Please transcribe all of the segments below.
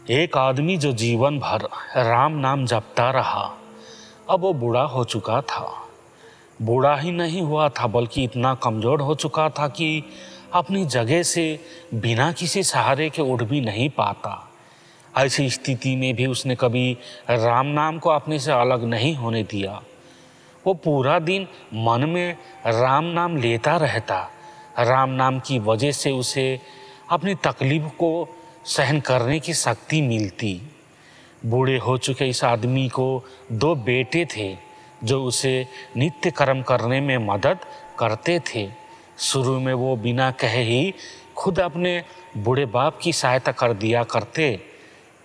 एक आदमी जो जीवन भर राम नाम जपता रहा, अब वो बूढ़ा हो चुका था। बूढ़ा ही नहीं हुआ था बल्कि इतना कमज़ोर हो चुका था कि अपनी जगह से बिना किसी सहारे के उठ भी नहीं पाता। ऐसी स्थिति में भी उसने कभी राम नाम को अपने से अलग नहीं होने दिया। वो पूरा दिन मन में राम नाम लेता रहता। राम नाम की वजह से उसे अपनी तकलीफ को सहन करने की शक्ति मिलती। बूढ़े हो चुके इस आदमी को 2 बेटे थे जो उसे नित्य कर्म करने में मदद करते थे। शुरू में वो बिना कहे ही खुद अपने बूढ़े बाप की सहायता कर दिया करते।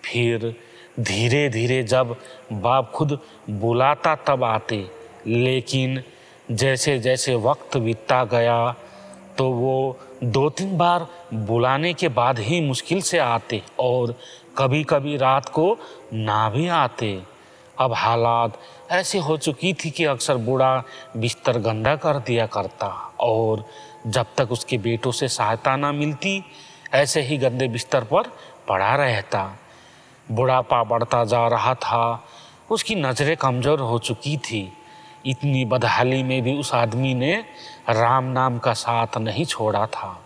फिर धीरे धीरे जब बाप खुद बुलाता तब आते, लेकिन जैसे जैसे वक्त बीतता गया तो वो 2-3 बार बुलाने के बाद ही मुश्किल से आते और कभी कभी रात को ना भी आते। अब हालात ऐसे हो चुकी थी कि अक्सर बूढ़ा बिस्तर गंदा कर दिया करता और जब तक उसके बेटों से सहायता ना मिलती ऐसे ही गंदे बिस्तर पर पड़ा रहता। बुढ़ापा बढ़ता जा रहा था, उसकी नज़रें कमज़ोर हो चुकी थी। इतनी बदहाली में भी उस आदमी ने राम नाम का साथ नहीं छोड़ा था।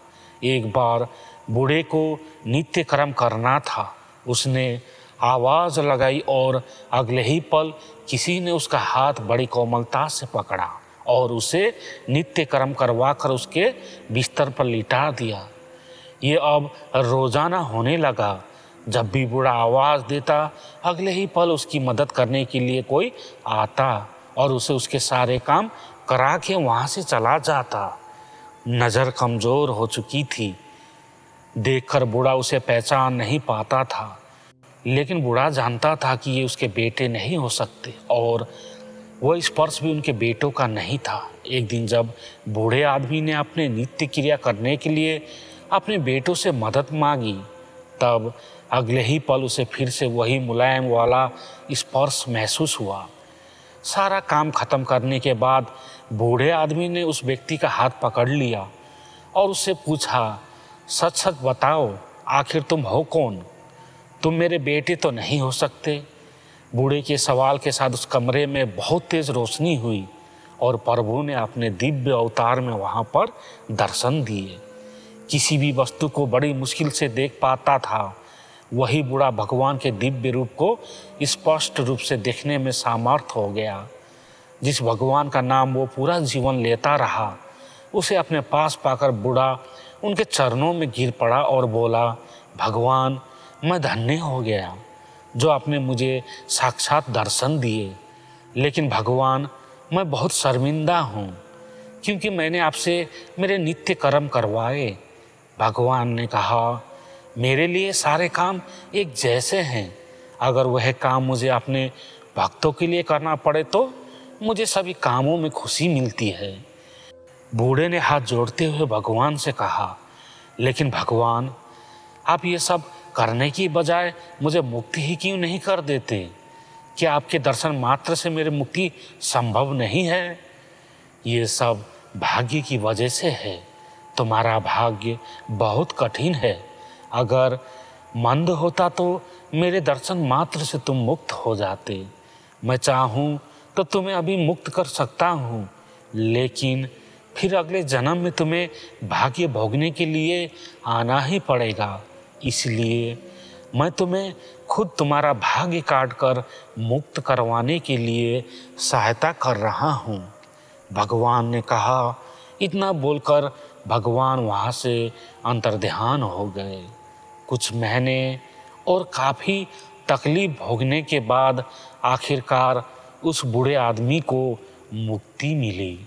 एक बार बूढ़े को नित्य कर्म करना था। उसने आवाज़ लगाई और अगले ही पल किसी ने उसका हाथ बड़ी कोमलता से पकड़ा और उसे नित्य कर्म करवा कर उसके बिस्तर पर लिटा दिया। ये अब रोज़ाना होने लगा। जब भी बूढ़ा आवाज़ देता, अगले ही पल उसकी मदद करने के लिए कोई आता और उसे उसके सारे काम करा के वहाँ से चला जाता। नज़र कमज़ोर हो चुकी थी। देखकर बूढ़ा उसे पहचान नहीं पाता था, लेकिन बूढ़ा जानता था कि ये उसके बेटे नहीं हो सकते और वह स्पर्श भी उनके बेटों का नहीं था। एक दिन जब बूढ़े आदमी ने अपने नित्य क्रिया करने के लिए अपने बेटों से मदद मांगी, तब अगले ही पल उसे फिर से वही मुलायम वाला स्पर्श महसूस हुआ। सारा काम खत्म करने के बाद बूढ़े आदमी ने उस व्यक्ति का हाथ पकड़ लिया और उससे पूछा, सच सच बताओ, आखिर तुम हो कौन? तुम मेरे बेटे तो नहीं हो सकते। बूढ़े के सवाल के साथ उस कमरे में बहुत तेज रोशनी हुई और प्रभु ने अपने दिव्य अवतार में वहाँ पर दर्शन दिए। किसी भी वस्तु को बड़ी मुश्किल से देख पाता था, वही बूढ़ा भगवान के दिव्य रूप को स्पष्ट रूप से देखने में सामर्थ हो गया। जिस भगवान का नाम वो पूरा जीवन लेता रहा, उसे अपने पास पाकर बूढ़ा उनके चरणों में गिर पड़ा और बोला, भगवान, मैं धन्य हो गया जो आपने मुझे साक्षात दर्शन दिए। लेकिन भगवान, मैं बहुत शर्मिंदा हूँ क्योंकि मैंने आपसे मेरे नित्य कर्म करवाए। भगवान ने कहा, मेरे लिए सारे काम एक जैसे हैं। अगर वह काम मुझे अपने भक्तों के लिए करना पड़े तो मुझे सभी कामों में खुशी मिलती है। बूढ़े ने हाथ जोड़ते हुए भगवान से कहा, लेकिन भगवान, आप ये सब करने की बजाय मुझे मुक्ति ही क्यों नहीं कर देते? क्या आपके दर्शन मात्र से मेरी मुक्ति संभव नहीं है? ये सब भाग्य की वजह से है। तुम्हारा भाग्य बहुत कठिन है। अगर मंद होता तो मेरे दर्शन मात्र से तुम मुक्त हो जाते। मैं चाहूँ तो तुम्हें अभी मुक्त कर सकता हूँ, लेकिन फिर अगले जन्म में तुम्हें भाग्य भोगने के लिए आना ही पड़ेगा। इसलिए मैं तुम्हें खुद तुम्हारा भाग्य काट कर मुक्त करवाने के लिए सहायता कर रहा हूँ। भगवान ने कहा। इतना बोलकर भगवान वहाँ से अंतर्ध्यान हो गए। कुछ महीने और काफ़ी तकलीफ भोगने के बाद आखिरकार उस बूढ़े आदमी को मुक्ति मिली।